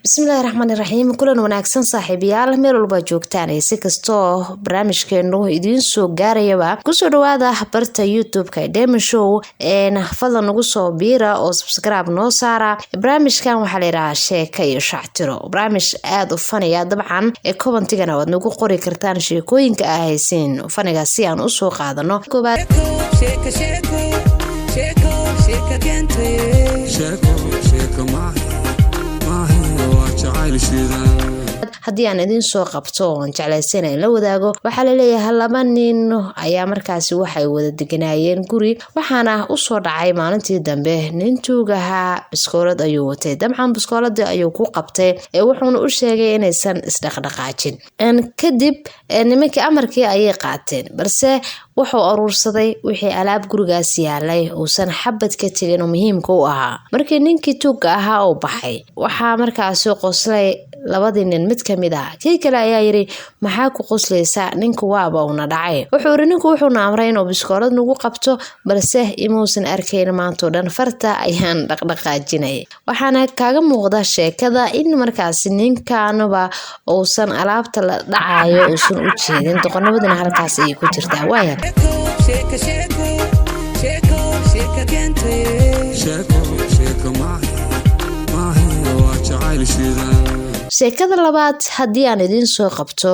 bismillaahi raxmaani raxiim kulan wanaagsan saaxiibayaal meel walba joogtaan si kastoo barnaamijkeenu idiin soo gaarayaba kusoo dhawaada barta YouTube-ka Demo Show fadlan nagu soo biira oo subscribe noo saara. barnaamijkan waxaa la yiraahdaa sheeko iyo shactiro, barnaamij aad u faniya dabcan commentigana waad nagu qori kartaan sheekooyinka ay haysiin faniga si aan u soo qaadano. koobaad haddii aan idin soo qabto oon jeclaysana in la wadaago, waxaa la leeyahay laba nin ayaa markaasi waxay wada deganaayeen guri, waxaana u soo dhacay maalintii dambe nin tuugaha biskoolad ayuu watay. dabcan biskooladii ayuu ku qabtay wuxuuna u sheegay inaysan isdhaqdhaqaajin. kadib nimankii amarkii ayay qaateen, balse wuxuu aruursaday wixii alaab gurigaas yaalay uusan xabad ka tegin oo muhiimka u ahaa. markii ninkii tuugga ahaa uu baxay, waxaa markaasi qoslay labadii nin mid kamid ah. kii kale ayaa yiri, maxaa ku qoslaysa? ninku waaba una dhacay. wuxuu yiri, ninku wuxuuna amray inuu biskoolad nagu qabto, balse imuusan arkayn maantoo dhan farta ayaan dhaqdhaqaajinay. waxaana kaaga muuqda sheekada in markaasi ninkaanaba uusan alaabta la dhacayo uusan u jeedin, doqonnimadina halkaas ayay ku jirtaa. waaya sheekada labaad haddii aan idiin soo qabto,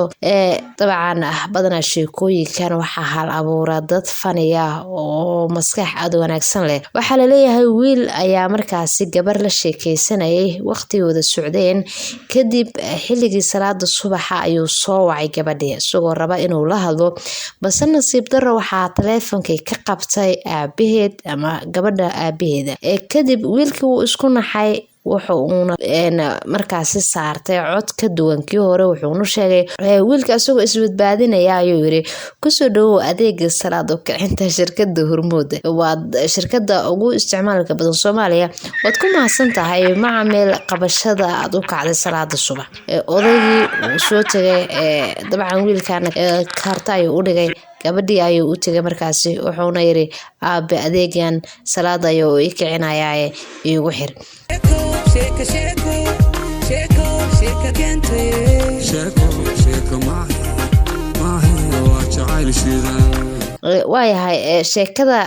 dabcan badanaa sheekooyinkan waxaa hal abuura dad faniya oo maskax aad wanaagsan leh. waxaa la leeyahay wiil ayaa markaasi gabar la sheekeysanayay, waqtigooda socdeen. kadib xilligii salaada subaxa ayuu soo wacay gabadhii isagoo raba inuu la hadlo, balse nasiib darro waxaa taleefonkii ka qabtay aabaheed ama gabadha aabaheeda. kadib wiilkii wuu isku naxay, wuxuuna markaasi saartay cod ka duwan kii hore. wuxuuna sheegay wiilka isagoo isbadbaadinaya ayuu yiri, kusoo dhawow adeega salaad u kicinta shirkada Hormuud, waa shirkada ugu isticmaalka badan Soomaaliya. waad ku mahadsan tahay macaamiil qabashada aad u kacday salaada subax. odaygii uu soo tagay, dabcan wiilkana kaarta ayuu u dhigay, gabadhii ayuu u tagay markaasi. wuxuuna yiri, aabe adeegan salaad ayuu i kicinayaa iigu xir. waayahay sheekada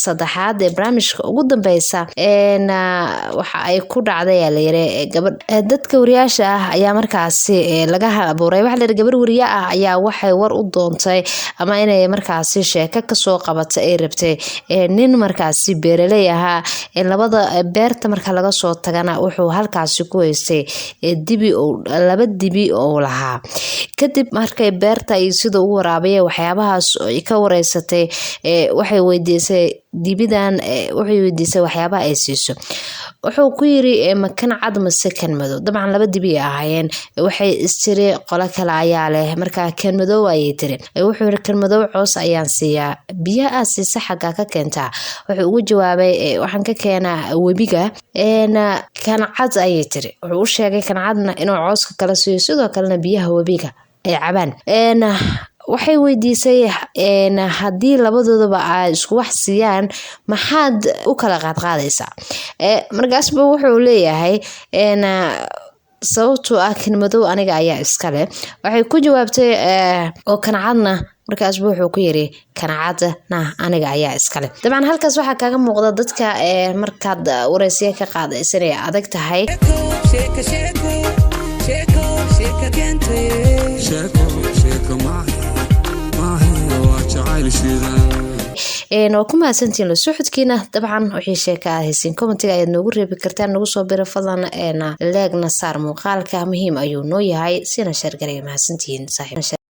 saddexaad ee barnaamijka ugu dambeysa waxa ay ku dhacday la yiri gabadh dadka wariyaasha ah ayaa markaasi laga abuuray. waxa la yiri gabar wariye ah ayaa waxay war u doontay ama inay markaasi sheeko ka soo qabato ay rabtay nin markaasi beeraley ahaa. labada beerta marka laga soo tagana wuxuu halkaasi ku haystay laba dibi oo lahaa. kadib markay beerta ay sida u waraabiyay waxyaabahaas ka wareysatay, waxay weydiisay dibidan, waxay weydiisay waxyaabaha ay siiso. wuxuu ku yiri, makan cad mase kan madow? dabcan laba dibi ahaayeen. waxay istiri qolo kale ayaa leh, markaa kan madow ayay tiri. wuxuu yiri, kan madow coos ayaan siiyaa, biyaha siisa xagga ka keentaa? wuxuu ugu jawaabay, waxaan ka keenaa webiga. kan cad ayay tiri. wuxuu u sheegay kan cadna inuu cooska kala siiyo, sidoo kalena biyaha webiga ay cabaan. waxay weydiisay, haddii labadoodaba ay isku wax siiyaan maxaad u kala qaadqaadaysaa? markaasba wuxuu leeyahay, sababtoo ah kan madow aniga ayaa iskale. waxay ku jawaabtay, oo kan cadna? markaasba wuxuu ku yiri, kan cadna aniga ayaa iskale. dabcan halkaas waxaa kaaga muuqda dadka markaad wareysiga ka qaadaysan ay adag tahay. waa ku mahadsantiin la socodkiina. dabcan wixii sheeka ah haysiin commentiga ayaad noogu reebi kartaan, nagu soo biro fadlan leegna saar muuqaalka, muhiim ayuu noo yahay. sina sheer garay. mahadsantiin saaxiib.